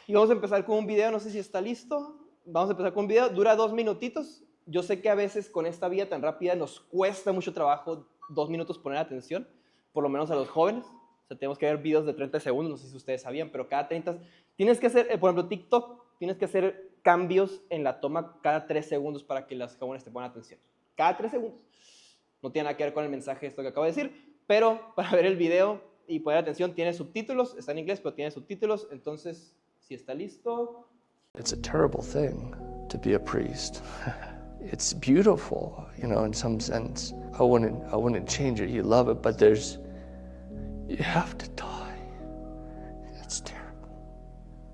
Y vamos a empezar con un video, no sé si está listo. Vamos a empezar con un video, dura 2 minutitos. Yo sé que a veces con esta vía tan rápida nos cuesta mucho trabajo 2 minutos poner atención, por lo menos a los jóvenes. O sea, tenemos que ver videos de 30 segundos, no sé si ustedes sabían, pero cada 30... Tienes que hacer, por ejemplo, TikTok, tienes que hacer cambios en la toma cada 3 segundos para que los jóvenes te pongan atención. Cada 3 segundos. No tiene nada que ver con el mensaje esto que acabo de decir, pero para ver el video y poner atención tiene subtítulos, está en inglés, pero tiene subtítulos, entonces, si está listo... It's a terrible thing to be a priest. It's beautiful, you know, in some sense. I wouldn't change it. You love it, but you have to die. It's terrible.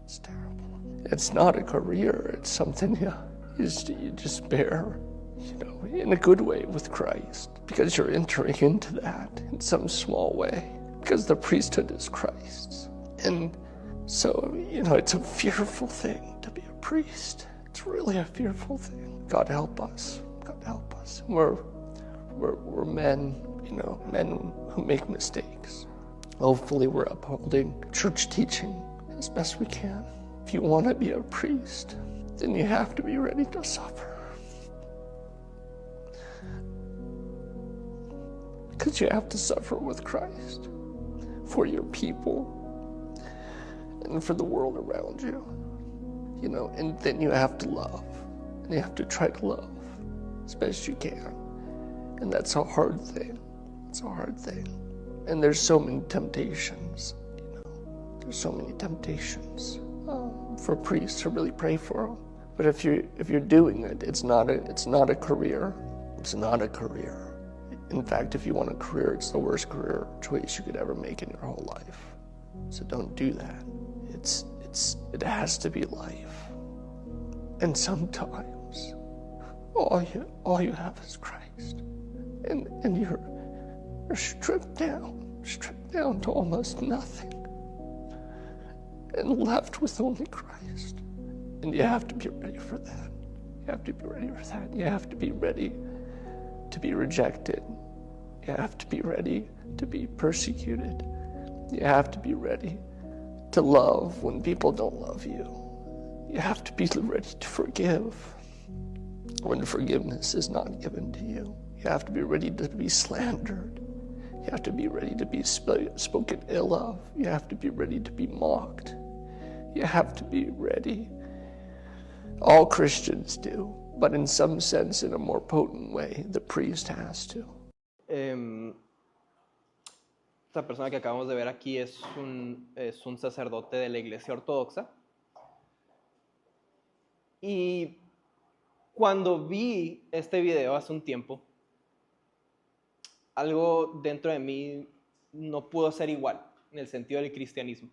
It's terrible. It's not a career. It's something you just bear, you know, in a good way with Christ, because you're entering into that in some small way, because the priesthood is Christ's. And so, you know, it's a fearful thing to be a priest. It's really a fearful thing. God help us. God help us. We're men, you know, men who make mistakes. Hopefully we're upholding church teaching as best we can. If you want to be a priest, then you have to be ready to suffer. Because you have to suffer with Christ for your people and for the world around you, you know, and then you have to love, and you have to try to love as best you can, and that's a hard thing. It's a hard thing, and there's so many temptations, you know. There's so many temptations for priests to really pray for them. But if you're doing it, it's not a career. It's not a career. In fact, if you want a career, it's the worst career choice you could ever make in your whole life. So don't do that. It has to be life. And sometimes all you have is Christ. And you're stripped down to almost nothing. And left with only Christ. And you have to be ready for that. You have to be ready for that. You have to be ready to be rejected. You have to be ready to be persecuted. You have to be ready to love when people don't love you. You have to be ready to forgive when forgiveness is not given to you. You have to be ready to be slandered. You have to be ready to be spoken ill of. You have to be ready to be mocked. You have to be ready. All Christians do, but in some sense, in a more potent way, the priest has to. Esta persona que acabamos de ver aquí es un sacerdote de la Iglesia Ortodoxa. Y cuando vi este video hace un tiempo, algo dentro de mí no pudo ser igual en el sentido del cristianismo.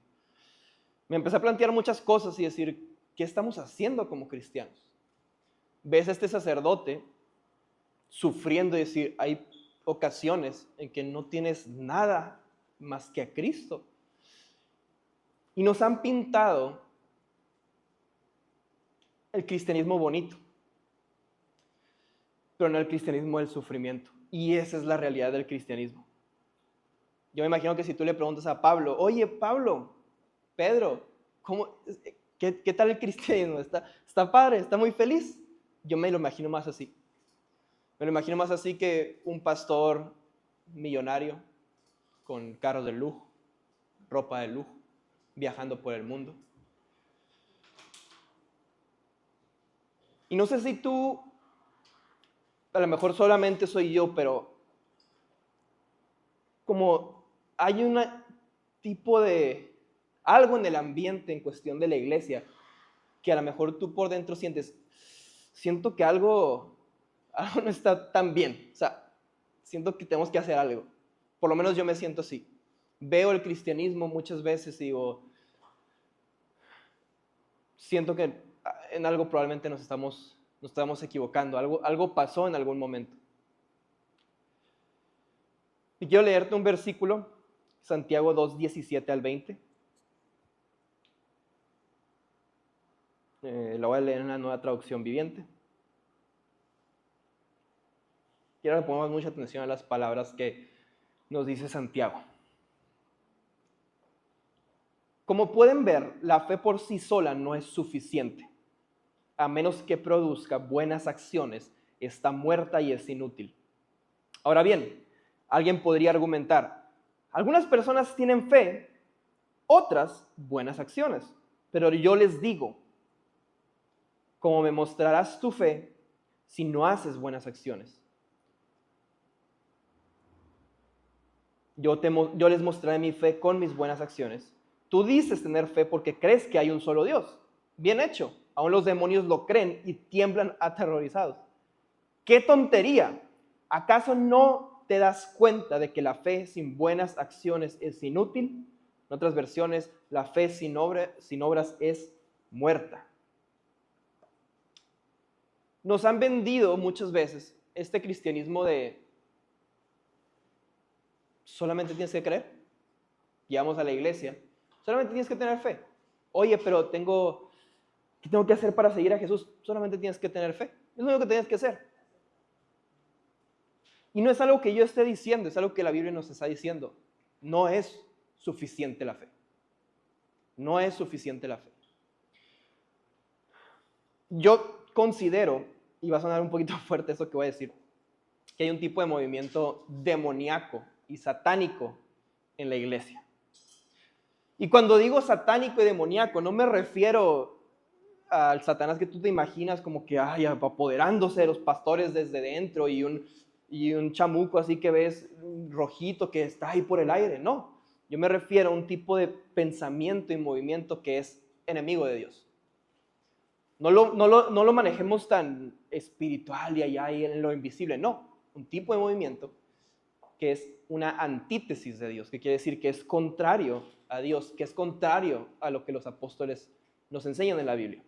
Me empecé a plantear muchas cosas y decir, ¿qué estamos haciendo como cristianos? Ves a este sacerdote sufriendo y decir, hay ocasiones en que no tienes nada más que a Cristo. Y nos han pintado el cristianismo bonito, pero no el cristianismo del sufrimiento. Y esa es la realidad del cristianismo. Yo me imagino que si tú le preguntas a Pablo, oye Pablo, Pedro, ¿qué tal el cristianismo? ¿Está padre? ¿Está muy feliz? Yo me lo imagino más así. Me lo imagino más así que un pastor millonario con carros de lujo, ropa de lujo, viajando por el mundo. Y no sé si tú, a lo mejor solamente soy yo, pero como hay un tipo de algo en el ambiente en cuestión de la iglesia que a lo mejor tú por dentro siento que algo no está tan bien. O sea, siento que tenemos que hacer algo. Por lo menos yo me siento así. Veo el cristianismo muchas veces y digo, siento que en algo probablemente nos estamos equivocando. Algo pasó en algún momento. Y quiero leerte un versículo, Santiago 2, 17 al 20. Lo voy a leer en la Nueva Traducción Viviente. Quiero que pongamos mucha atención a las palabras que nos dice Santiago. Como pueden ver, la fe por sí sola no es suficiente. A menos que produzca buenas acciones, está muerta y es inútil. Ahora bien, alguien podría argumentar, algunas personas tienen fe, otras buenas acciones. Pero yo les digo, ¿cómo me mostrarás tu fe si no haces buenas acciones? Yo les mostraré mi fe con mis buenas acciones. Tú dices tener fe porque crees que hay un solo Dios. Bien hecho. Aún los demonios lo creen y tiemblan aterrorizados. ¡Qué tontería! ¿Acaso no te das cuenta de que la fe sin buenas acciones es inútil? En otras versiones, la fe sin obras es muerta. Nos han vendido muchas veces este cristianismo de solamente tienes que creer. Llegamos a la iglesia, solamente tienes que tener fe. Oye, pero ¿qué tengo que hacer para seguir a Jesús? Solamente tienes que tener fe. Es lo único que tienes que hacer. Y no es algo que yo esté diciendo, es algo que la Biblia nos está diciendo. No es suficiente la fe. No es suficiente la fe. Yo considero, y va a sonar un poquito fuerte eso que voy a decir, que hay un tipo de movimiento demoníaco y satánico en la iglesia. Y cuando digo satánico y demoníaco, no me refiero al Satanás que tú te imaginas como que apoderándose de los pastores desde dentro y un chamuco así que ves rojito que está ahí por el aire. No, yo me refiero a un tipo de pensamiento y movimiento que es enemigo de Dios. No lo manejemos tan espiritual y allá y en lo invisible, no. Un tipo de movimiento que es una antítesis de Dios, que quiere decir que es contrario a Dios, que es contrario a lo que los apóstoles nos enseñan en la Biblia.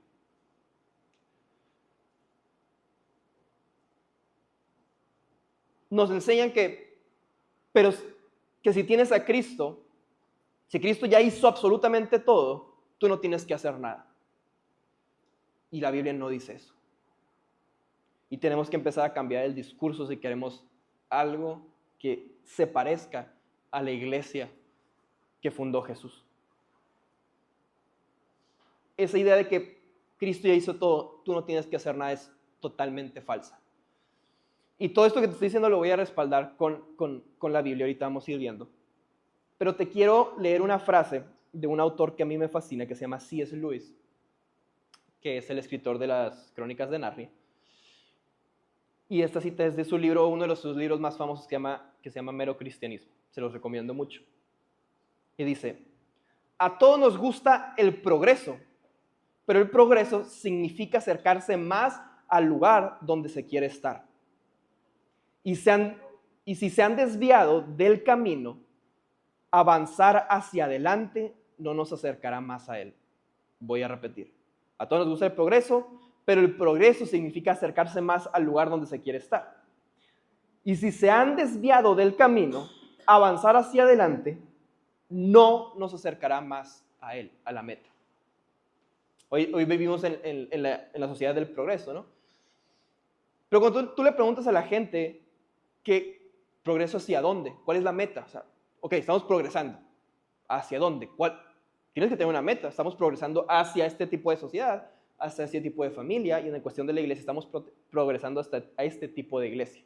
Nos enseñan que si tienes a Cristo, si Cristo ya hizo absolutamente todo, tú no tienes que hacer nada. Y la Biblia no dice eso. Y tenemos que empezar a cambiar el discurso si queremos algo que se parezca a la iglesia que fundó Jesús. Esa idea de que Cristo ya hizo todo, tú no tienes que hacer nada, es totalmente falsa. Y todo esto que te estoy diciendo lo voy a respaldar con la Biblia, ahorita vamos a ir viendo. Pero te quiero leer una frase de un autor que a mí me fascina, que se llama C.S. Lewis, que es el escritor de las Crónicas de Narnia. Y esta cita es de su libro, uno de sus libros más famosos que se llama Mero Cristianismo. Se los recomiendo mucho. Y dice, a todos nos gusta el progreso, pero el progreso significa acercarse más al lugar donde se quiere estar. Y si se han desviado del camino, avanzar hacia adelante no nos acercará más a él. Voy a repetir. A todos nos gusta el progreso, pero el progreso significa acercarse más al lugar donde se quiere estar. Y si se han desviado del camino, avanzar hacia adelante no nos acercará más a él, a la meta. Hoy vivimos en la sociedad del progreso, ¿no? Pero cuando tú le preguntas a la gente ¿qué progreso hacia dónde? ¿Cuál es la meta? O sea, ok, estamos progresando. ¿Hacia dónde? Tienes que tener una meta. Estamos progresando hacia este tipo de sociedad, hacia este tipo de familia, y en la cuestión de la iglesia estamos progresando hasta a este tipo de iglesia.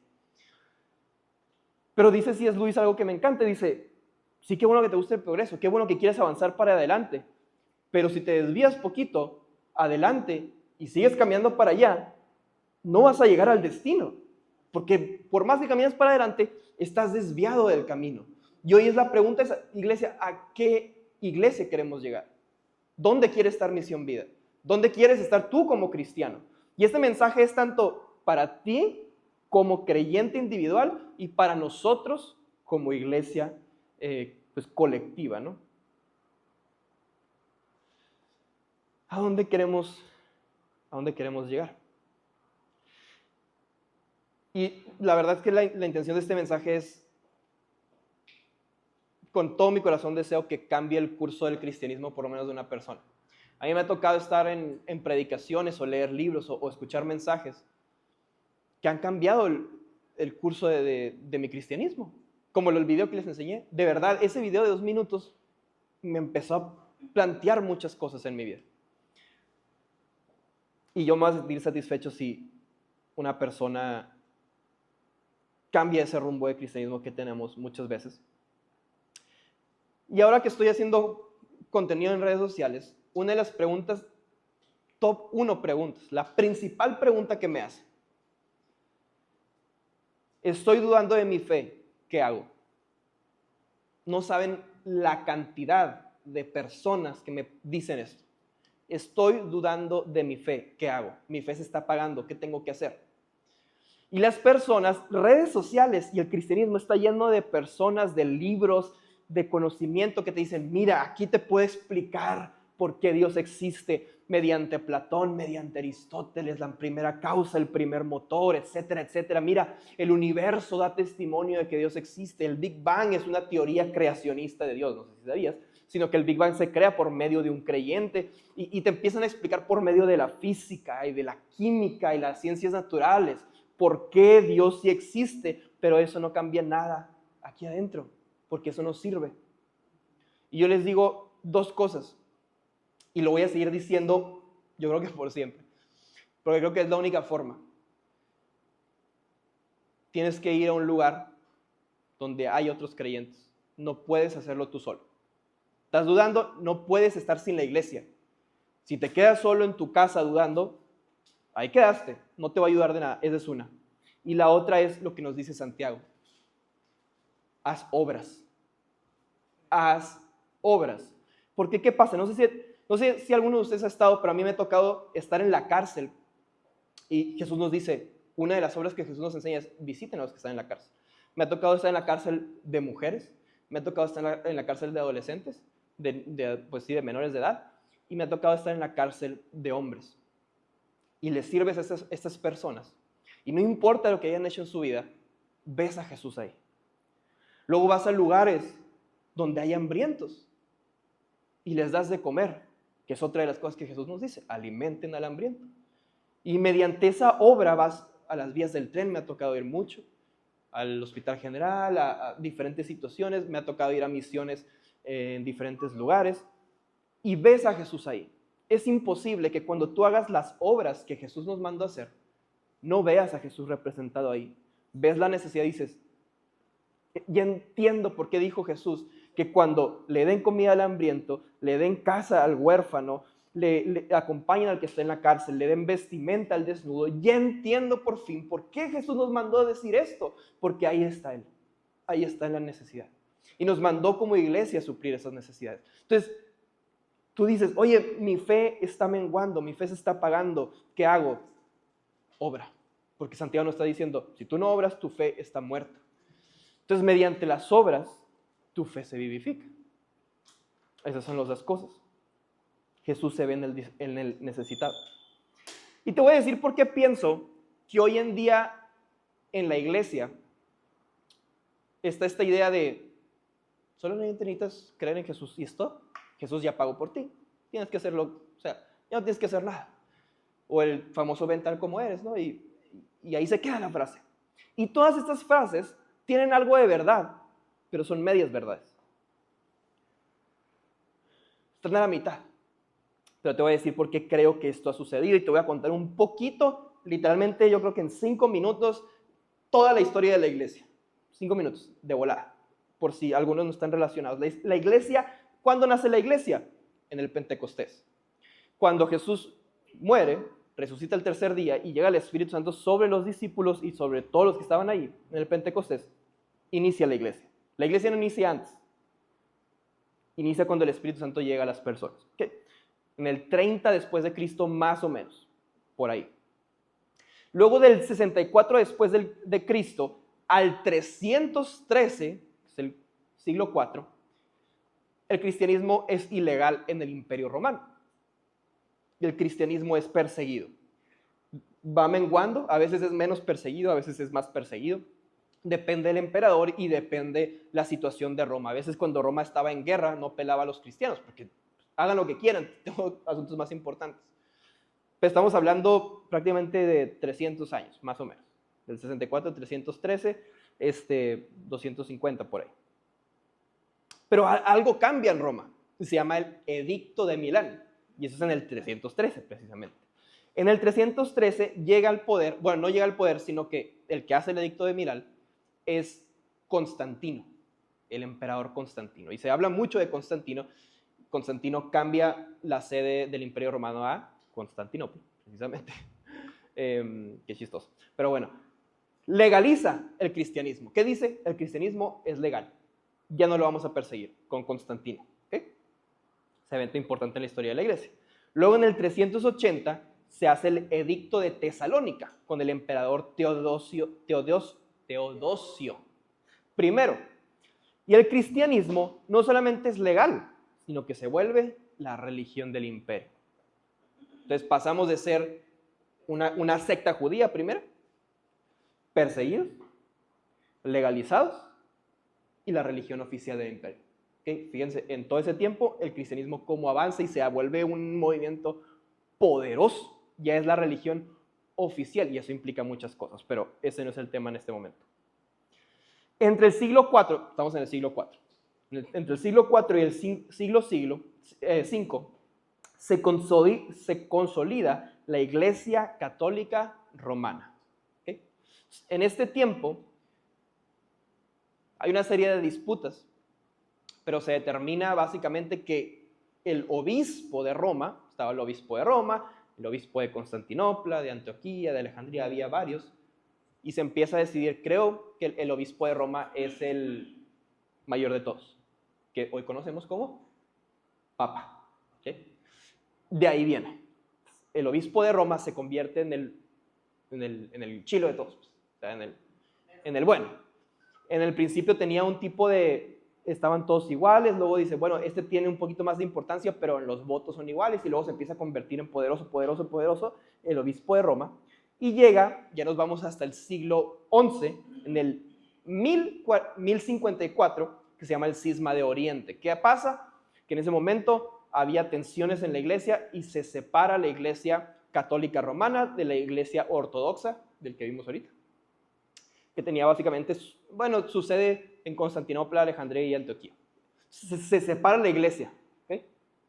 Pero dice C.S. Lewis algo que me encanta. Dice, sí, qué bueno que te guste el progreso, qué bueno que quieres avanzar para adelante, pero si te desvías poquito adelante y sigues caminando para allá, no vas a llegar al destino. Porque por más que caminas para adelante, estás desviado del camino. Y hoy es la pregunta, iglesia, ¿a qué iglesia queremos llegar? ¿Dónde quiere estar Misión Vida? ¿Dónde quieres estar tú como cristiano? Y este mensaje es tanto para ti como creyente individual y para nosotros como iglesia colectiva, ¿no? ¿A dónde queremos llegar? Y la verdad es que la intención de este mensaje es, con todo mi corazón deseo que cambie el curso del cristianismo por lo menos de una persona. A mí me ha tocado estar en predicaciones o leer libros o escuchar mensajes que han cambiado el curso de mi cristianismo. Como el video que les enseñé. De verdad, ese video de 2 minutos me empezó plantear muchas cosas en mi vida. Y yo me voy a sentir satisfecho si una persona cambia ese rumbo de cristianismo que tenemos muchas veces. Y ahora que estoy haciendo contenido en redes sociales, una de las preguntas, top 1 preguntas, la principal pregunta que me hace: estoy dudando de mi fe, ¿qué hago? No saben la cantidad de personas que me dicen esto. Estoy dudando de mi fe, ¿qué hago? Mi fe se está apagando, ¿qué tengo que hacer? Y las personas, redes sociales y el cristianismo está lleno de personas, de libros, de conocimiento que te dicen: mira, aquí te puedo explicar por qué Dios existe mediante Platón, mediante Aristóteles, la primera causa, el primer motor, etcétera, etcétera. Mira, el universo da testimonio de que Dios existe. El Big Bang es una teoría creacionista de Dios, no sé si sabías, sino que el Big Bang se crea por medio de un creyente y te empiezan a explicar por medio de la física y de la química y las ciencias naturales por qué Dios sí existe, pero eso no cambia nada aquí adentro, porque eso no sirve. Y yo les digo 2 cosas, y lo voy a seguir diciendo, yo creo que por siempre, porque creo que es la única forma. Tienes que ir a un lugar donde hay otros creyentes. No puedes hacerlo tú solo. ¿Estás dudando? No puedes estar sin la iglesia. Si te quedas solo en tu casa dudando, ahí quedaste, no te va a ayudar de nada. Esa es una. Y la otra es lo que nos dice Santiago: haz obras. Haz obras. Porque ¿qué pasa? No sé si alguno de ustedes ha estado, pero a mí me ha tocado estar en la cárcel. Y Jesús nos dice, una de las obras que Jesús nos enseña es: visiten a los que están en la cárcel. Me ha tocado estar en la cárcel de mujeres, me ha tocado estar en la cárcel de adolescentes, pues sí, de menores de edad, y me ha tocado estar en la cárcel de hombres. Y les sirves a estas personas, y no importa lo que hayan hecho en su vida, ves a Jesús ahí. Luego vas a lugares donde hay hambrientos y les das de comer, que es otra de las cosas que Jesús nos dice: alimenten al hambriento. Y mediante esa obra vas a las vías del tren, me ha tocado ir mucho, al Hospital General, a diferentes situaciones, me ha tocado ir a misiones en diferentes lugares, y ves a Jesús ahí. Es imposible que cuando tú hagas las obras que Jesús nos mandó a hacer, no veas a Jesús representado ahí. Ves la necesidad y dices: ya entiendo por qué dijo Jesús que cuando le den comida al hambriento, le den casa al huérfano, le acompañen al que está en la cárcel, le den vestimenta al desnudo. Ya entiendo por fin por qué Jesús nos mandó a decir esto, porque ahí está Él, ahí está la necesidad. Y nos mandó como iglesia a suplir esas necesidades. Entonces, tú dices: oye, mi fe está menguando, mi fe se está apagando, ¿qué hago? Obra, porque Santiago nos está diciendo: si tú no obras, tu fe está muerta. Entonces, mediante las obras, tu fe se vivifica. Esas son las 2 cosas. Jesús se ve en el necesitado. Y te voy a decir por qué pienso que hoy en día en la iglesia está esta idea de: solo necesitas creer en Jesús y esto, Jesús ya pagó por ti. Tienes que hacerlo, o sea, ya no tienes que hacer nada. O el famoso ven tal como eres, ¿no? Y ahí se queda la frase. Y todas estas frases tienen algo de verdad, pero son medias verdades. Están a la mitad. Pero te voy a decir por qué creo que esto ha sucedido y te voy a contar un poquito, literalmente yo creo que en 5 minutos, toda la historia de la iglesia. 5 minutos, de volada, por si algunos no están relacionados. La iglesia, ¿cuándo nace la iglesia? En el Pentecostés. Cuando Jesús muere, resucita el tercer día y llega el Espíritu Santo sobre los discípulos y sobre todos los que estaban ahí en el Pentecostés, inicia la iglesia. La iglesia no inicia antes. Inicia cuando el Espíritu Santo llega a las personas. ¿Okay? En el 30 después de Cristo, más o menos, por ahí. Luego del 64 después de Cristo al 313, que es el siglo IV, el cristianismo es ilegal en el Imperio Romano. Y el cristianismo es perseguido. Va menguando, a veces es menos perseguido, a veces es más perseguido. Depende del emperador y depende la situación de Roma. A veces cuando Roma estaba en guerra no pelaba a los cristianos, porque hagan lo que quieran, tengo asuntos más importantes. Pero estamos hablando prácticamente de 300 años, más o menos. Del 64 al 313, 250 por ahí. Pero algo cambia en Roma. se llama el Edicto de Milán, y eso es en el 313 precisamente. En el 313 llega al poder, bueno, no llega al poder, sino que el que hace el Edicto de Milán es Constantino, el emperador Constantino. Y se habla mucho de Constantino. Constantino cambia la sede del Imperio Romano a Constantinopla, precisamente. Qué chistoso. Pero bueno, legaliza el cristianismo. ¿Qué dice? El cristianismo es legal. Ya no lo vamos a perseguir con Constantino. ¿Okay? Es un evento importante en la historia de la iglesia. Luego en el 380 se hace el Edicto de Tesalónica con el emperador Teodosio primero. Y el cristianismo no solamente es legal, sino que se vuelve la religión del imperio. Entonces pasamos de ser una secta judía primero, perseguidos, legalizados, y la religión oficial del imperio. ¿Okay? Fíjense, en todo ese tiempo el cristianismo cómo avanza y se vuelve un movimiento poderoso. Ya es la religión oficial y eso implica muchas cosas, pero ese no es el tema en este momento. Entre el siglo IV, estamos en el siglo IV, entre el siglo IV y el siglo V se consolida la Iglesia Católica Romana. ¿Okay? En este tiempo hay una serie de disputas, pero se determina básicamente que el obispo de Roma, estaba el obispo de Roma, el obispo de Constantinopla, de Antioquía, de Alejandría, había varios, y se empieza a decidir, creo que el obispo de Roma es el mayor de todos, que hoy conocemos como Papa. ¿Okay? De ahí viene. El obispo de Roma se convierte en el chilo de todos, o sea, en el bueno. En el principio tenía un tipo de, estaban todos iguales, luego dice, bueno, este tiene un poquito más de importancia, pero los votos son iguales, y luego se empieza a convertir en poderoso, el obispo de Roma, y llega, ya nos vamos hasta el siglo XI, en el 1054, que se llama el Cisma de Oriente. ¿Qué pasa? Que en ese momento había tensiones en la iglesia y se separa la iglesia católica romana de la iglesia ortodoxa, del que vimos ahorita, que tenía básicamente, bueno, su sede en Constantinopla, Alejandría y Antioquía. Se separa la iglesia, ¿okay?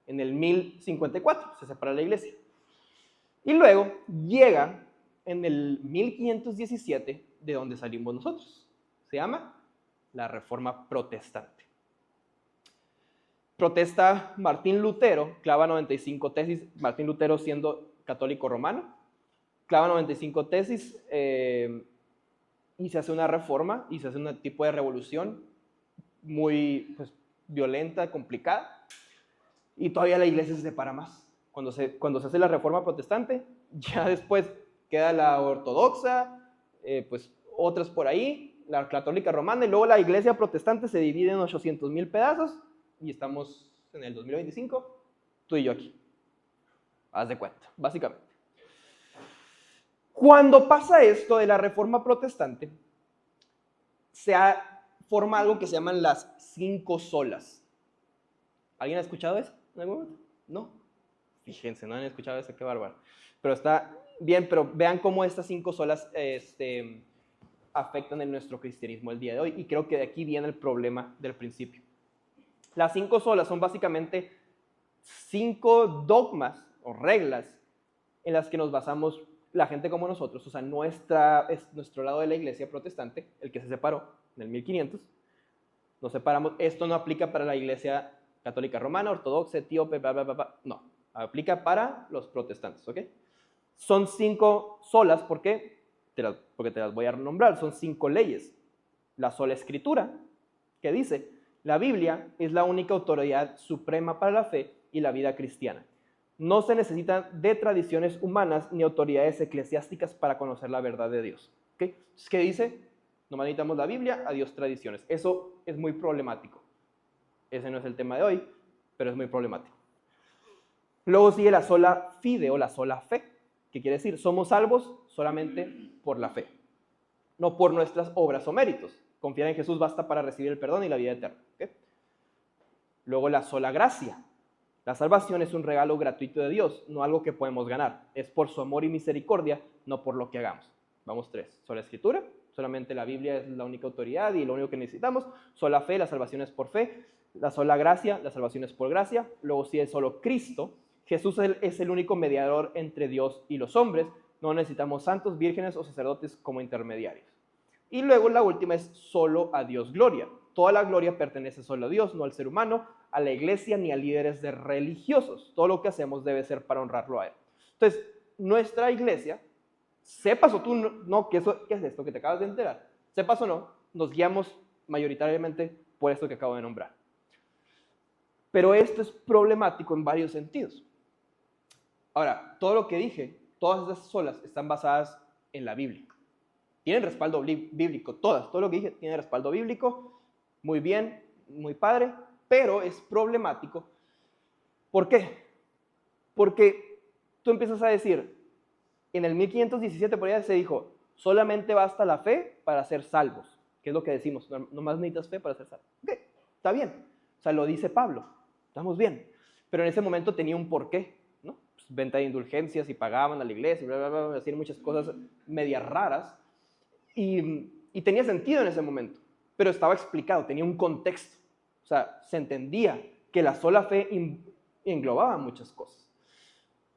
En el 1054 se separa la iglesia. Y luego llega en el 1517, de donde salimos nosotros. Se llama la Reforma Protestante. Protesta Martín Lutero, clava 95 tesis, Martín Lutero siendo católico romano, clava 95 tesis, y se hace una reforma, y se hace un tipo de revolución muy violenta, complicada, y todavía la iglesia se separa más. Cuando se hace la reforma protestante, ya después queda la ortodoxa, otras por ahí, la católica romana, y luego la iglesia protestante se divide en 800,000 pedazos, y estamos en el 2025, tú y yo aquí. Haz de cuenta, básicamente. Cuando pasa esto de la reforma protestante, forma algo que se llaman las 5 solas. ¿Alguien ha escuchado eso en algún momento? No. Fíjense, no han escuchado eso, qué bárbaro. Pero está bien, pero vean cómo estas 5 solas afectan en nuestro cristianismo el día de hoy. Y creo que de aquí viene el problema del principio. Las 5 solas son básicamente 5 dogmas o reglas en las que nos basamos la gente como nosotros, o sea, nuestro lado de la iglesia protestante, el que se separó en el 1500, nos separamos. Esto no aplica para la iglesia católica romana, ortodoxa, etíope, bla, bla, bla, bla. No, aplica para los protestantes, ¿ok? Son 5 solas, ¿por qué? Porque te las voy a nombrar. Son 5 leyes. La sola escritura, que dice, la Biblia es la única autoridad suprema para la fe y la vida cristiana. No se necesitan de tradiciones humanas ni autoridades eclesiásticas para conocer la verdad de Dios. ¿Okay? ¿Qué dice? No necesitamos la Biblia, adiós tradiciones. Eso es muy problemático. Ese no es el tema de hoy, pero es muy problemático. Luego sigue la sola fide o la sola fe. ¿Qué quiere decir? Somos salvos solamente por la fe, no por nuestras obras o méritos. Confiar en Jesús basta para recibir el perdón y la vida eterna. ¿Okay? Luego la sola gracia. La salvación es un regalo gratuito de Dios, no algo que podemos ganar. Es por su amor y misericordia, no por lo que hagamos. Vamos 3. Sola escritura, solamente la Biblia es la única autoridad y lo único que necesitamos. Sola fe, la salvación es por fe. la sola gracia, la salvación es por gracia. Luego sí es solo Cristo. Jesús es el único mediador entre Dios y los hombres. No necesitamos santos, vírgenes o sacerdotes como intermediarios. Y luego la última es solo a Dios gloria. Toda la gloria pertenece solo a Dios, no al ser humano, a la iglesia ni a líderes de religiosos. Todo lo que hacemos debe ser para honrarlo a Él. Entonces, nuestra iglesia, sepas o tú no, ¿qué es esto que te acabas de enterar? Sepas o no, nos guiamos mayoritariamente por esto que acabo de nombrar. Pero esto es problemático en varios sentidos. Ahora, todo lo que dije, todas esas solas están basadas en la Biblia. Tienen respaldo bíblico, todo lo que dije tiene respaldo bíblico, muy bien, muy padre, pero es problemático. ¿Por qué? Porque tú empiezas a decir, en el 1517 por allá se dijo, solamente basta la fe para ser salvos, que es lo que decimos, nomás necesitas fe para ser salvo. Ok, está bien, o sea, lo dice Pablo, estamos bien, pero en ese momento tenía un porqué, ¿no? Pues, venta de indulgencias y pagaban a la iglesia, bla, bla, bla, hacían muchas cosas medias raras, y tenía sentido en ese momento, pero estaba explicado, tenía un contexto. O sea, se entendía que la sola fe englobaba muchas cosas.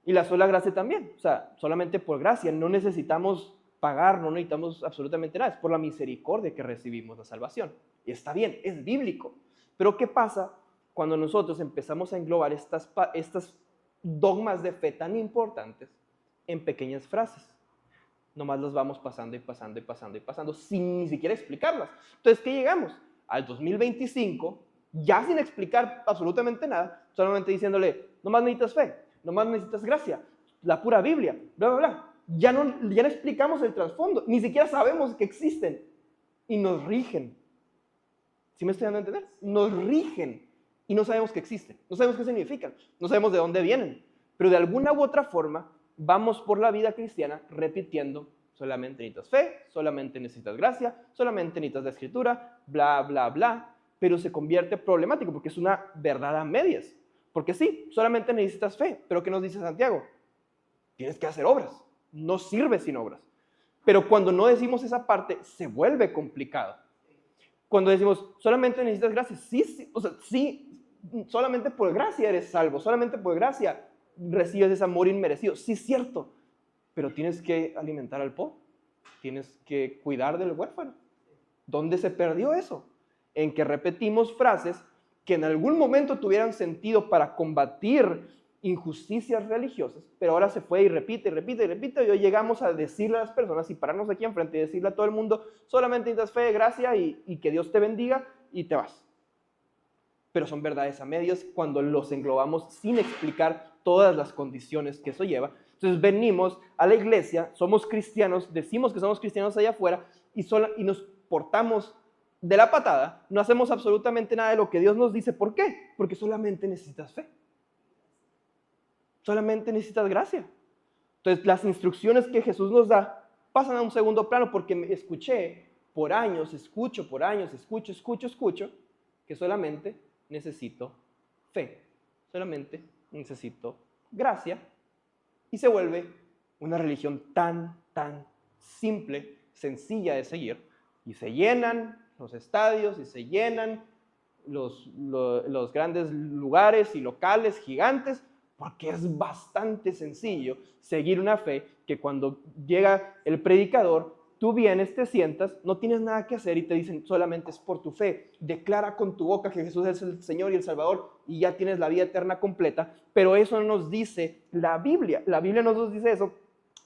Y la sola gracia también. O sea, solamente por gracia. No necesitamos pagar, no necesitamos absolutamente nada. Es por la misericordia que recibimos la salvación. Y está bien, es bíblico. Pero ¿qué pasa cuando nosotros empezamos a englobar estas dogmas de fe tan importantes en pequeñas frases? Nomás las vamos pasando y pasando y pasando y pasando sin ni siquiera explicarlas. Entonces, ¿qué llegamos? Al 2025, ya sin explicar absolutamente nada, solamente diciéndole, nomás necesitas fe, nomás necesitas gracia, la pura Biblia, bla, bla, bla. Ya no explicamos el trasfondo, ni siquiera sabemos que existen y nos rigen. ¿Sí me estoy dando a entender? Nos rigen y no sabemos que existen, no sabemos qué significan, no sabemos de dónde vienen, pero de alguna u otra forma vamos por la vida cristiana repitiendo, solamente necesitas fe, solamente necesitas gracia, solamente necesitas la escritura, bla, bla, bla, pero se convierte problemático porque es una verdad a medias. Porque sí, solamente necesitas fe, pero ¿qué nos dice Santiago? Tienes que hacer obras, no sirve sin obras. Pero cuando no decimos esa parte, se vuelve complicado. Cuando decimos, solamente necesitas gracia, sí, o sea, sí, solamente por gracia eres salvo, solamente por gracia recibes ese amor inmerecido. Sí, es cierto, pero tienes que alimentar al pobre, tienes que cuidar del huérfano. ¿Dónde se perdió eso? En que repetimos frases que en algún momento tuvieran sentido para combatir injusticias religiosas, pero ahora se fue y repite, y repite, y repite, y hoy llegamos a decirle a las personas y pararnos aquí enfrente y decirle a todo el mundo, solamente necesitas fe, gracia y que Dios te bendiga y te vas. Pero son verdades a medias cuando los englobamos sin explicar todas las condiciones que eso lleva. Entonces venimos a la iglesia, somos cristianos, decimos que somos cristianos allá afuera y nos portamos de la patada, no hacemos absolutamente nada de lo que Dios nos dice. ¿Por qué? Porque solamente necesitas fe. Solamente necesitas gracia. Entonces las instrucciones que Jesús nos da pasan a un segundo plano porque escucho por años, que solamente necesito fe, solamente necesito gracia, y se vuelve una religión tan simple, sencilla de seguir, y se llenan los estadios, y se llenan los grandes lugares y locales gigantes, porque es bastante sencillo seguir una fe que cuando llega el predicador, tú vienes, te sientas, no tienes nada que hacer y te dicen solamente es por tu fe. Declara con tu boca que Jesús es el Señor y el Salvador y ya tienes la vida eterna completa. Pero eso no nos dice la Biblia. La Biblia no nos dice eso.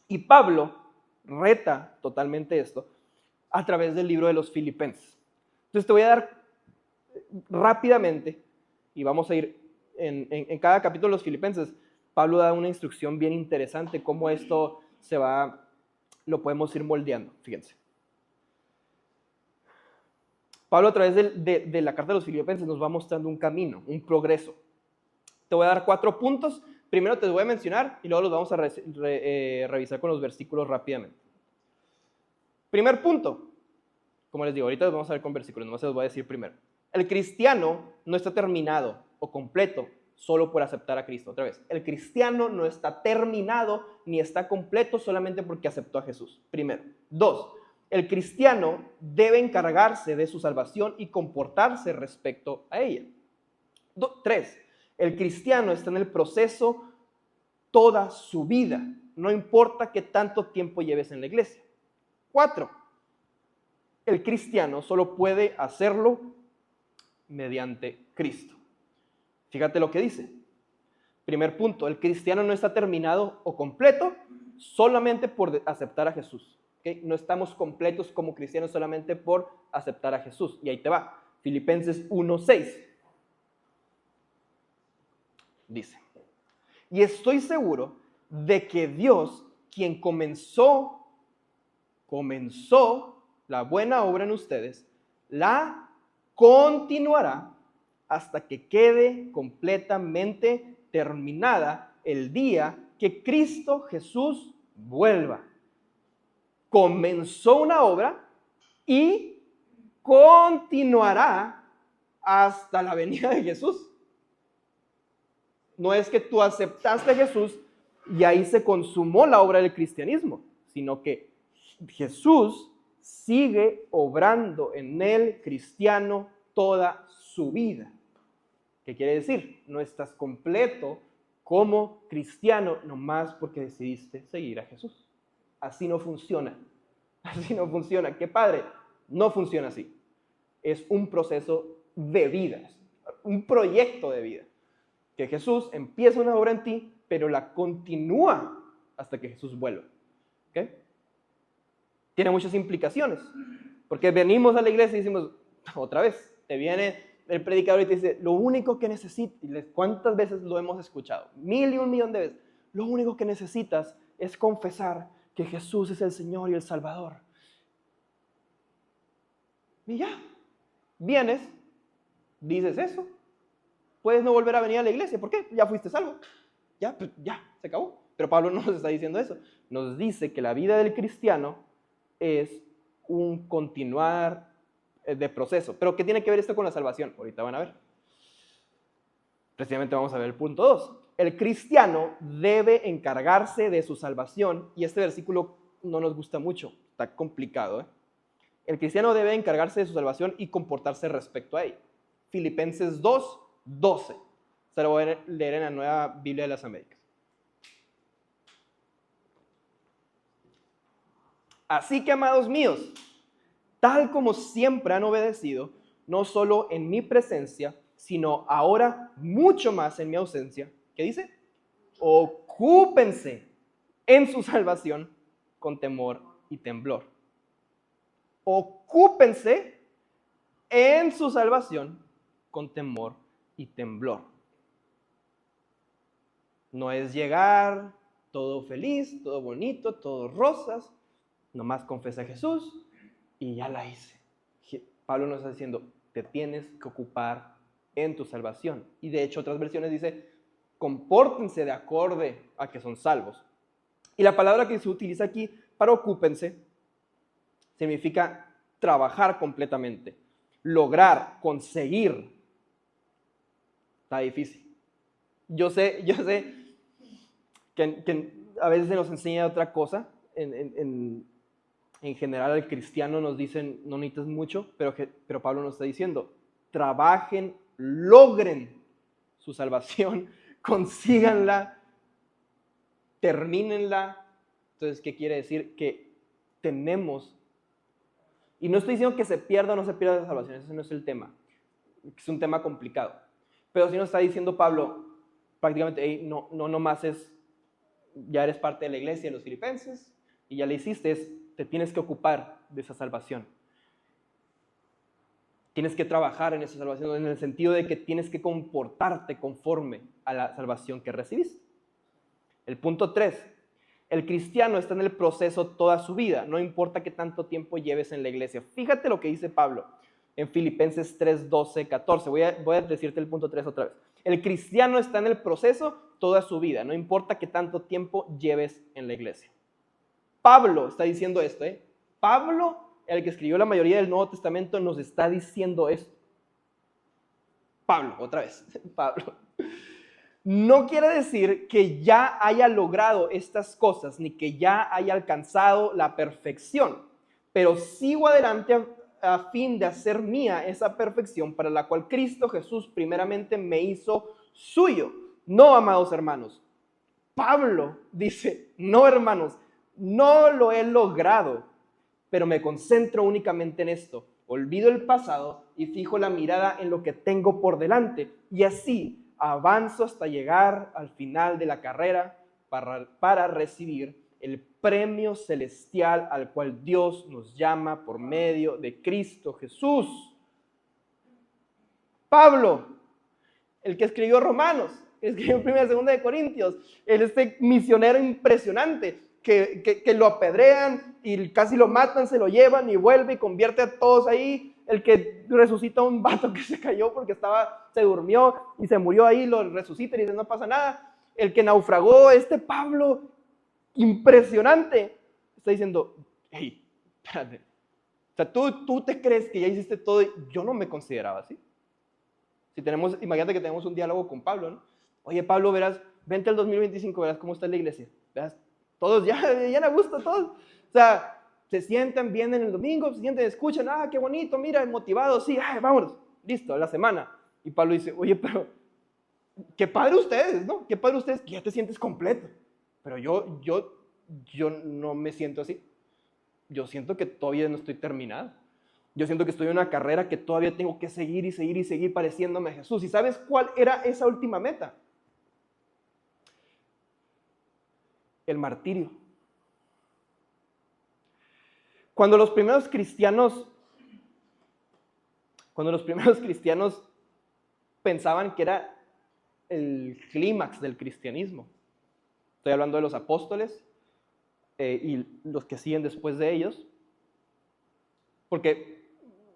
Y Pablo reta totalmente esto a través del libro de los Filipenses. Entonces te voy a dar rápidamente, y vamos a ir en cada capítulo de los Filipenses, Pablo da una instrucción bien interesante, cómo esto lo podemos ir moldeando. Fíjense. Pablo a través de la carta de los Filipenses nos va mostrando un camino, un progreso. Te voy a dar 4 puntos. Primero te los voy a mencionar y luego los vamos a revisar con los versículos rápidamente. Primer punto. Como les digo, ahorita los vamos a ver con versículos, nomás se los voy a decir primero. El cristiano no está terminado o completo solo por aceptar a Cristo. Otra vez, el cristiano no está terminado ni está completo solamente porque aceptó a Jesús. Primero. 2, el cristiano debe encargarse de su salvación y comportarse respecto a ella. 3, el cristiano está en el proceso toda su vida, no importa qué tanto tiempo lleves en la iglesia. 4, el cristiano solo puede hacerlo mediante Cristo. Fíjate lo que dice. Primer punto, el cristiano no está terminado o completo solamente por aceptar a Jesús. ¿Okay? No estamos completos como cristianos solamente por aceptar a Jesús. Y ahí te va. Filipenses 1:6. Dice, y estoy seguro de que Dios, quien comenzó la buena obra en ustedes, la continuará hasta que quede completamente terminada el día que Cristo Jesús vuelva. Comenzó una obra y continuará hasta la venida de Jesús. No es que tú aceptaste a Jesús y ahí se consumó la obra del cristianismo, sino que Jesús sigue obrando en el cristiano toda su vida. ¿Qué quiere decir? No estás completo como cristiano nomás porque decidiste seguir a Jesús. Así no funciona. Así no funciona. ¿Qué padre? No funciona así. Es un proceso de vida, un proyecto de vida. Que Jesús empieza una obra en ti, pero la continúa hasta que Jesús vuelva. ¿Okay? Tiene muchas implicaciones. Porque venimos a la iglesia y decimos, otra vez, te viene el predicador y te dice, lo único que necesitas, ¿cuántas veces lo hemos escuchado? 1,000 y 1,000,000 de veces. Lo único que necesitas es confesar que Jesús es el Señor y el Salvador. Y ya, vienes, dices eso, puedes no volver a venir a la iglesia. ¿Por qué? Ya fuiste salvo. Ya, se acabó. Pero Pablo no nos está diciendo eso. Nos dice que la vida del cristiano es un continuar de proceso. ¿Pero qué tiene que ver esto con la salvación? Ahorita van a ver. Precisamente vamos a ver el punto 2. El cristiano debe encargarse de su salvación. Y este versículo no nos gusta mucho. Está complicado, ¿eh? El cristiano debe encargarse de su salvación y comportarse respecto a ella. Filipenses 2:12. Se lo voy a leer en la Nueva Biblia de las Américas. Así que, amados míos, tal como siempre han obedecido, no solo en mi presencia, sino ahora mucho más en mi ausencia. ¿Qué dice? Ocúpense en su salvación con temor y temblor. Ocúpense en su salvación con temor y temblor. No es llegar todo feliz, todo bonito, todo rosas, nomás confesa a Jesús y ya la hice. Pablo nos está diciendo, te tienes que ocupar en tu salvación. Y de hecho otras versiones dice, compórtense de acorde a que son salvos. Y la palabra que se utiliza aquí para ocúpense significa trabajar completamente, lograr, conseguir. Está difícil. Yo sé que a veces se nos enseña otra cosa. En general al cristiano nos dicen, no necesitas mucho, pero Pablo nos está diciendo, trabajen, logren su salvación, consíganla, termínenla. Entonces, ¿qué quiere decir? Que tenemos, y no estoy diciendo que se pierda o no se pierda la salvación, ese no es el tema, es un tema complicado, pero sí nos está diciendo Pablo, prácticamente, hey, no nomás es, ya eres parte de la iglesia de los filipenses, y ya le hiciste, te tienes que ocupar de esa salvación. Tienes que trabajar en esa salvación, en el sentido de que tienes que comportarte conforme a la salvación que recibiste. El punto 3. El cristiano está en el proceso toda su vida, no importa qué tanto tiempo lleves en la iglesia. Fíjate lo que dice Pablo en Filipenses 3:12-14. Voy a decirte el punto 3 otra vez. El cristiano está en el proceso toda su vida, no importa qué tanto tiempo lleves en la iglesia. Pablo está diciendo esto, ¿eh? Pablo, el que escribió la mayoría del Nuevo Testamento, nos está diciendo esto. Pablo, otra vez, Pablo. No quiere decir que ya haya logrado estas cosas, ni que ya haya alcanzado la perfección, pero sigo adelante a fin de hacer mía esa perfección para la cual Cristo Jesús primeramente me hizo suyo. No, amados hermanos. Pablo dice, no, hermanos, no lo he logrado, pero me concentro únicamente en esto. Olvido el pasado y fijo la mirada en lo que tengo por delante. Y así avanzo hasta llegar al final de la carrera para recibir el premio celestial al cual Dios nos llama por medio de Cristo Jesús. Pablo, el que escribió Romanos, escribió 1 y 2 de Corintios, este misionero impresionante que lo apedrean y casi lo matan, se lo llevan y vuelve y convierte a todos ahí. El que resucita a un vato que se cayó porque se durmió y se murió ahí, lo resucita y dice no pasa nada. El que naufragó, Pablo, impresionante, está diciendo, hey, espérate. O sea, tú te crees que ya hiciste todo y yo no me consideraba así. Imagínate que tenemos un diálogo con Pablo, ¿no? Oye, Pablo, verás, vente al 2025, verás cómo está la iglesia. Verás, todos ya a gusto, todos. O sea, se sientan, vienen el domingo, se sienten, escuchan, qué bonito, mira, motivados, sí, vámonos, listo, a la semana. Y Pablo dice, oye, pero, qué padre ustedes, ¿no? Qué padre ustedes que ya te sientes completo. Pero yo no me siento así. Yo siento que todavía no estoy terminado. Yo siento que estoy en una carrera que todavía tengo que seguir y seguir y seguir pareciéndome a Jesús. ¿Y sabes cuál era esa última meta? El martirio. Cuando los primeros cristianos pensaban que era el clímax del cristianismo, estoy hablando de los apóstoles y los que siguen después de ellos, porque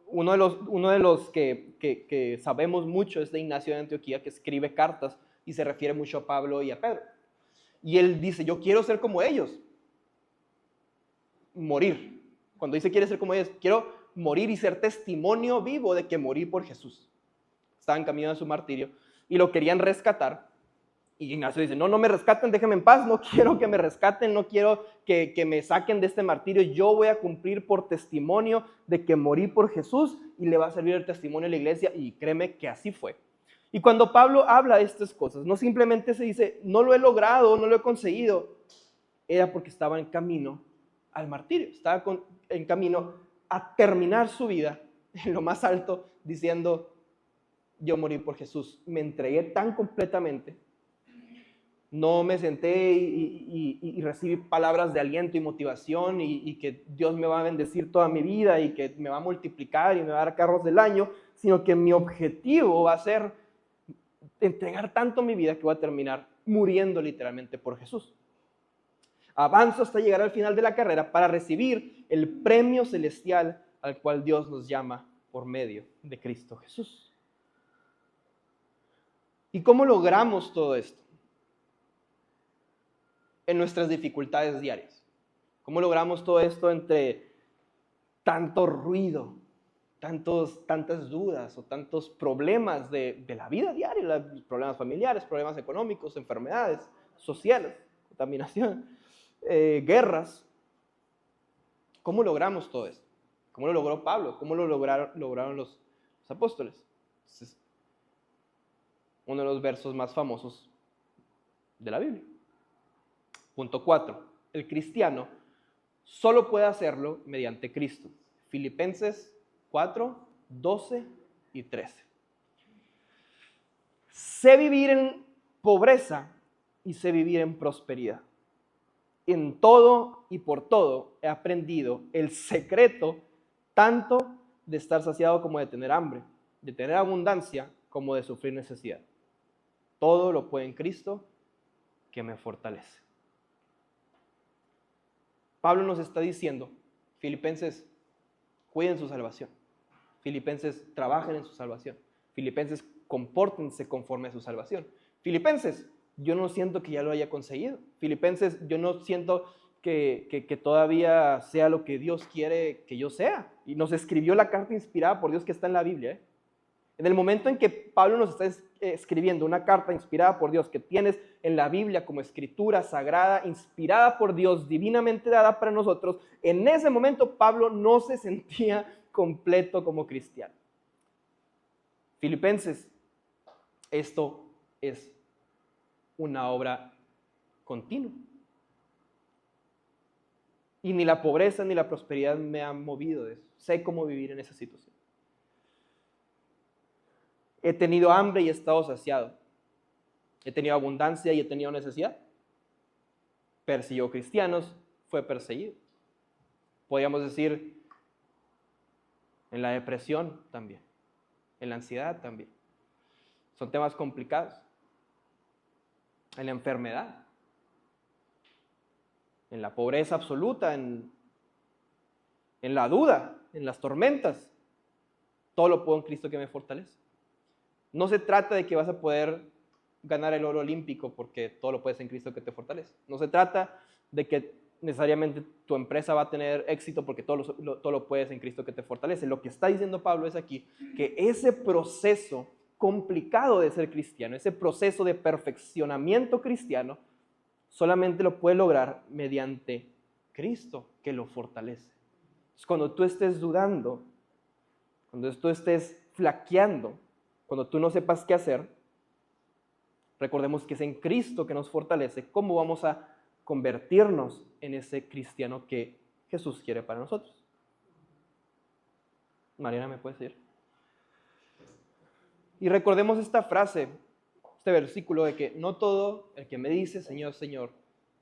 uno de los que sabemos mucho es de Ignacio de Antioquía, que escribe cartas y se refiere mucho a Pablo y a Pedro. Y él dice, yo quiero ser como ellos. Morir. Cuando dice quiere ser como ellos, quiero morir y ser testimonio vivo de que morí por Jesús. Estaban caminando a su martirio y lo querían rescatar. Y Ignacio dice, no me rescaten, déjenme en paz, no quiero que me rescaten, no quiero que me saquen de este martirio. Yo voy a cumplir por testimonio de que morí por Jesús y le va a servir el testimonio a la iglesia. Y créeme que así fue. Y cuando Pablo habla de estas cosas, no simplemente se dice, no lo he logrado, no lo he conseguido, era porque estaba en camino al martirio, estaba en camino a terminar su vida en lo más alto, diciendo, yo morí por Jesús, me entregué tan completamente, no me senté y recibí palabras de aliento y motivación y que Dios me va a bendecir toda mi vida y que me va a multiplicar y me va a dar carros del año, sino que mi objetivo va a ser entregar tanto mi vida que voy a terminar muriendo literalmente por Jesús. Avanzo hasta llegar al final de la carrera para recibir el premio celestial al cual Dios nos llama por medio de Cristo Jesús. ¿Y cómo logramos todo esto? En nuestras dificultades diarias. ¿Cómo logramos todo esto entre tanto ruido, tantas dudas o tantos problemas de la vida diaria, problemas familiares, problemas económicos, enfermedades sociales, contaminación, guerras? ¿Cómo logramos todo esto? ¿Cómo lo logró Pablo? ¿Cómo lo lograron los apóstoles? Entonces, uno de los versos más famosos de la Biblia. Punto 4. El cristiano solo puede hacerlo mediante Cristo. Filipenses 4, 12 y 13. Sé vivir en pobreza y sé vivir en prosperidad. En todo y por todo he aprendido el secreto tanto de estar saciado como de tener hambre, de tener abundancia como de sufrir necesidad. Todo lo puedo en Cristo que me fortalece. Pablo nos está diciendo, Filipenses, cuiden su salvación. Filipenses, trabajen en su salvación. Filipenses, compórtense conforme a su salvación. Filipenses, yo no siento que ya lo haya conseguido. Filipenses, yo no siento que todavía sea lo que Dios quiere que yo sea. Y nos escribió la carta inspirada por Dios que está en la Biblia. En el momento en que Pablo nos está escribiendo una carta inspirada por Dios que tienes en la Biblia como escritura sagrada, inspirada por Dios, divinamente dada para nosotros, en ese momento Pablo no se sentía completo como cristiano. Filipenses, esto es una obra continua. Y ni la pobreza ni la prosperidad me han movido de eso. Sé cómo vivir en esa situación. He tenido hambre y he estado saciado. He tenido abundancia y he tenido necesidad. Persiguió cristianos, fue perseguido. Podríamos decir, en la depresión también, en la ansiedad también. Son temas complicados. En la enfermedad, en la pobreza absoluta, en la duda, en las tormentas. Todo lo puedo en Cristo que me fortalece. No se trata de que vas a poder ganar el oro olímpico porque todo lo puedes en Cristo que te fortalece. No se trata de que necesariamente tu empresa va a tener éxito porque todo lo puedes en Cristo que te fortalece. Lo que está diciendo Pablo es aquí que ese proceso complicado de ser cristiano, ese proceso de perfeccionamiento cristiano, solamente lo puede lograr mediante Cristo que lo fortalece. Entonces, cuando tú estés dudando, cuando tú estés flaqueando, cuando tú no sepas qué hacer, recordemos que es en Cristo que nos fortalece. ¿Cómo vamos a convertirnos en ese cristiano que Jesús quiere para nosotros? Mariana, ¿me puedes decir? Y recordemos esta frase, este versículo de que no todo el que me dice Señor, Señor,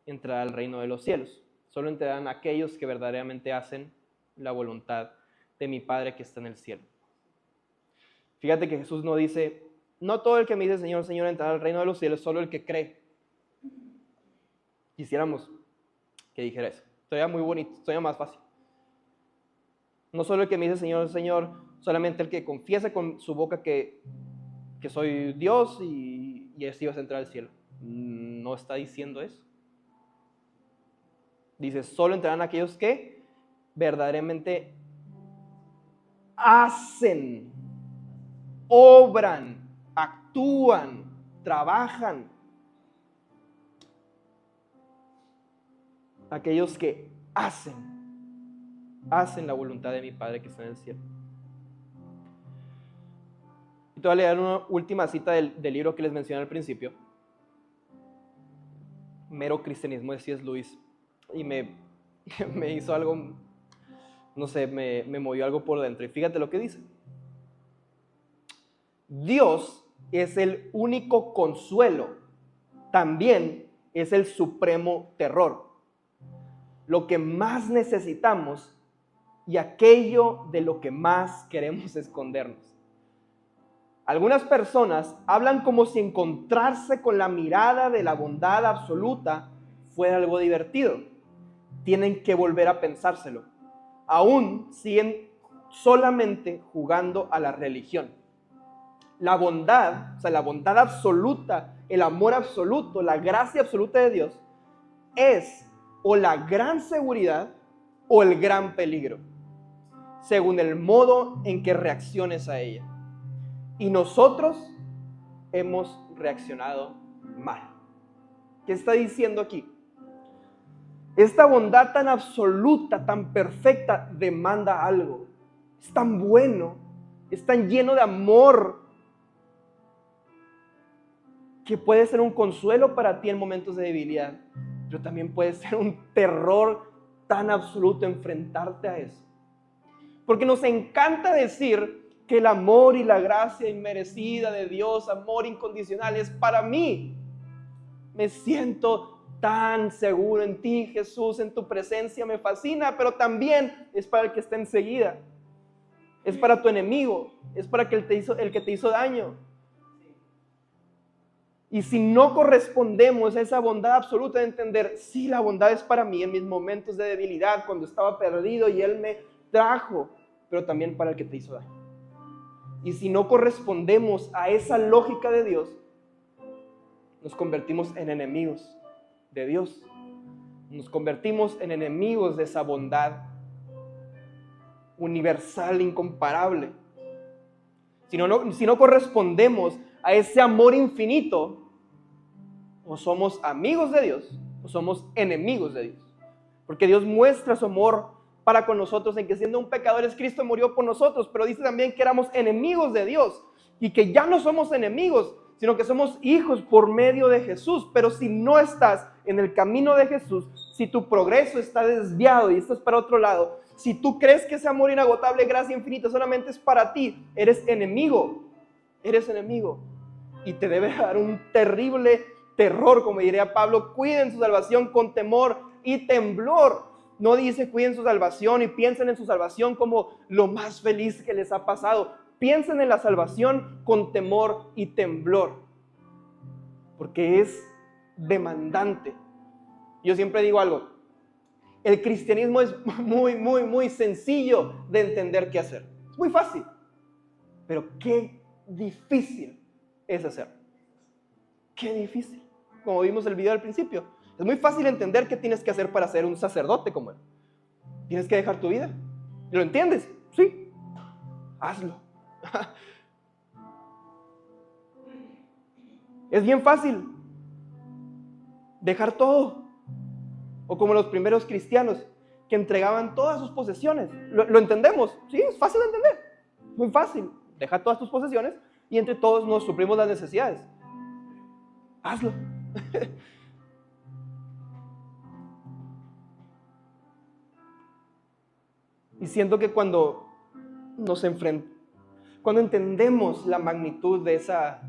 entrará al reino de los cielos. Solo entrarán aquellos que verdaderamente hacen la voluntad de mi Padre que está en el cielo. Fíjate que Jesús no dice, no todo el que me dice Señor, Señor, entrará al reino de los cielos, solo el que cree. Quisiéramos que dijera eso. Sería muy bonito, sería más fácil. No solo el que me dice Señor, Señor, solamente el que confiesa con su boca que soy Dios y así vas a entrar al cielo. No está diciendo eso. Dice, solo entrarán aquellos que verdaderamente hacen, obran, actúan, trabajan. Aquellos que hacen la voluntad de mi Padre que está en el cielo. Y te voy a leer una última cita del libro que les mencioné al principio. Mero Cristianismo de C.S. Lewis. Y me hizo algo, no sé, me movió algo por dentro. Y fíjate lo que dice. Dios es el único consuelo. También es el supremo terror. Lo que más necesitamos y aquello de lo que más queremos escondernos. Algunas personas hablan como si encontrarse con la mirada de la bondad absoluta fuera algo divertido. Tienen que volver a pensárselo. Aún siguen solamente jugando a la religión. La bondad, o sea, la bondad absoluta, el amor absoluto, la gracia absoluta de Dios es o la gran seguridad o el gran peligro, según el modo en que reacciones a ella. Y nosotros hemos reaccionado mal. ¿Qué está diciendo aquí? Esta bondad tan absoluta, tan perfecta, demanda algo. Es tan bueno, es tan lleno de amor, que puede ser un consuelo para ti en momentos de debilidad, pero también puede ser un terror tan absoluto enfrentarte a eso. Porque nos encanta decir que el amor y la gracia inmerecida de Dios, amor incondicional, es para mí. Me siento tan seguro en ti, Jesús, en tu presencia, me fascina, pero también es para el que está enseguida. Es para tu enemigo, es para el que te hizo daño. Y si no correspondemos a esa bondad absoluta de entender, sí, la bondad es para mí en mis momentos de debilidad, cuando estaba perdido y Él me trajo, pero también para el que te hizo daño. Y si no correspondemos a esa lógica de Dios, nos convertimos en enemigos de Dios. Nos convertimos en enemigos de esa bondad universal, incomparable. Si no correspondemos a ese amor infinito, o somos amigos de Dios o somos enemigos de Dios. Porque Dios muestra su amor para con nosotros, en que siendo un pecadores Cristo murió por nosotros, pero dice también que éramos enemigos de Dios y que ya no somos enemigos, sino que somos hijos por medio de Jesús. Pero si no estás en el camino de Jesús, si tu progreso está desviado y estás para otro lado, si tú crees que ese amor inagotable, gracia infinita solamente es para ti, eres enemigo y te debe dar un terrible terror, como diría Pablo. Cuiden su salvación con temor y temblor. No dice cuiden su salvación y piensen en su salvación como lo más feliz que les ha pasado. Piensen en la salvación con temor y temblor, porque es demandante. Yo siempre digo algo: el cristianismo es muy sencillo de entender qué hacer. Es muy fácil, pero qué difícil es hacer. Qué difícil. Como vimos el video al principio, es muy fácil entender qué tienes que hacer para ser un sacerdote como él. Tienes que dejar tu vida. ¿Lo entiendes? Sí. Hazlo. Es bien fácil dejar todo. O como los primeros cristianos que entregaban todas sus posesiones. ¿Lo entendemos? Sí, es fácil de entender. Muy fácil. Deja todas tus posesiones y entre todos nos suplimos las necesidades. Hazlo. Y siento que cuando cuando entendemos la magnitud de esa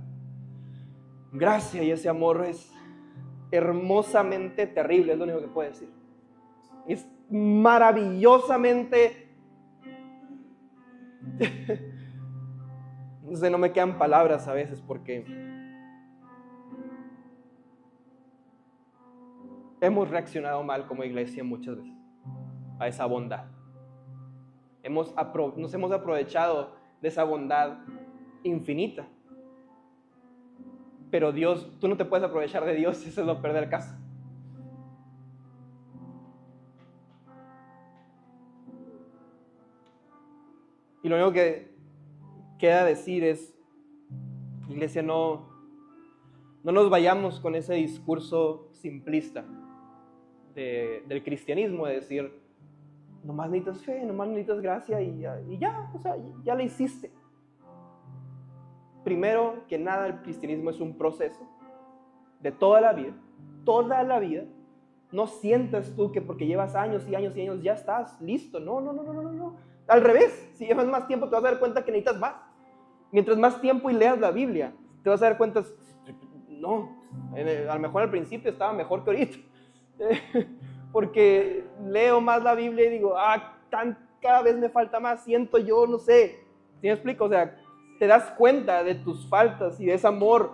gracia y ese amor, es hermosamente terrible, es lo único que puedo decir. Es maravillosamente... No sé, no me quedan palabras a veces porque hemos reaccionado mal como iglesia muchas veces a esa bondad. Nos hemos aprovechado de esa bondad infinita. Pero Dios, tú no te puedes aprovechar de Dios, eso es lo peor del caso. Y lo único que queda decir es, iglesia, no nos vayamos con ese discurso simplista del cristianismo, de decir, nomás necesitas fe, nomás necesitas gracia y ya, o sea, ya la hiciste. Primero que nada, el cristianismo es un proceso de toda la vida, toda la vida. No sientas tú que porque llevas años y años y años ya estás listo. No. Al revés, si llevas más tiempo te vas a dar cuenta que necesitas más. Mientras más tiempo y leas la Biblia, te vas a dar cuenta, no, a lo mejor al principio estaba mejor que ahorita. Porque leo más la Biblia y digo, cada vez me falta más, siento yo, no sé. ¿Sí me explico? O sea, te das cuenta de tus faltas y de ese amor.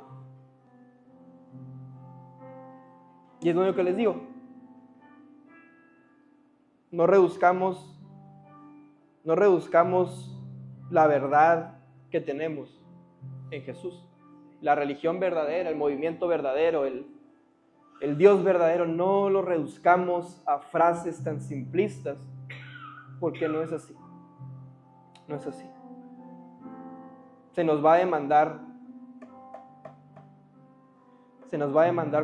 Y es lo único que les digo. No reduzcamos la verdad que tenemos en Jesús. La religión verdadera, el movimiento verdadero, el Dios verdadero, no lo reduzcamos a frases tan simplistas, porque no es así. No es así. Se nos va a demandar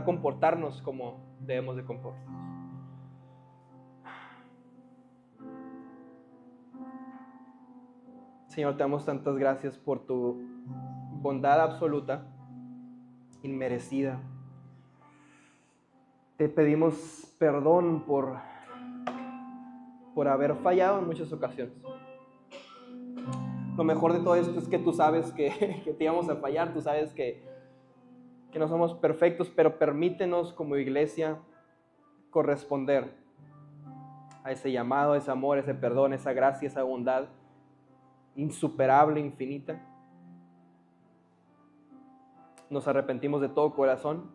comportarnos como debemos de comportarnos. Señor, te damos tantas gracias por tu bondad absoluta, inmerecida. Te pedimos perdón por haber fallado en muchas ocasiones. Lo mejor de todo esto es que tú sabes que te íbamos a fallar, tú sabes que no somos perfectos, pero permítenos como iglesia corresponder a ese llamado, a ese amor, ese perdón, esa gracia, esa bondad insuperable, infinita. Nos arrepentimos de todo corazón.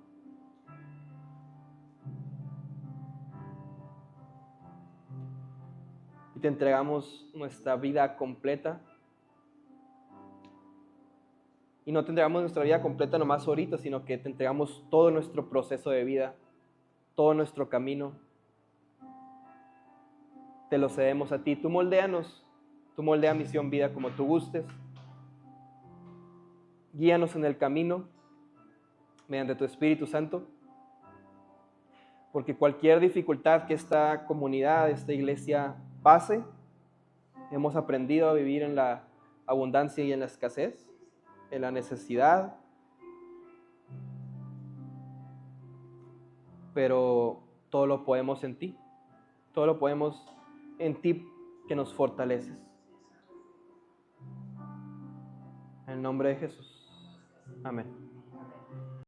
Y te entregamos nuestra vida completa. Y no te entregamos nuestra vida completa nomás ahorita, sino que te entregamos todo nuestro proceso de vida, todo nuestro camino. Te lo cedemos a ti. Tú moldéanos. Tú moldea Misión Vida como tú gustes. Guíanos en el camino mediante tu Espíritu Santo. Porque cualquier dificultad que esta comunidad, esta iglesia pase. Hemos aprendido a vivir en la abundancia y en la escasez, en la necesidad. Pero todo lo podemos en ti. Todo lo podemos en ti que nos fortaleces. En el nombre de Jesús. Amén.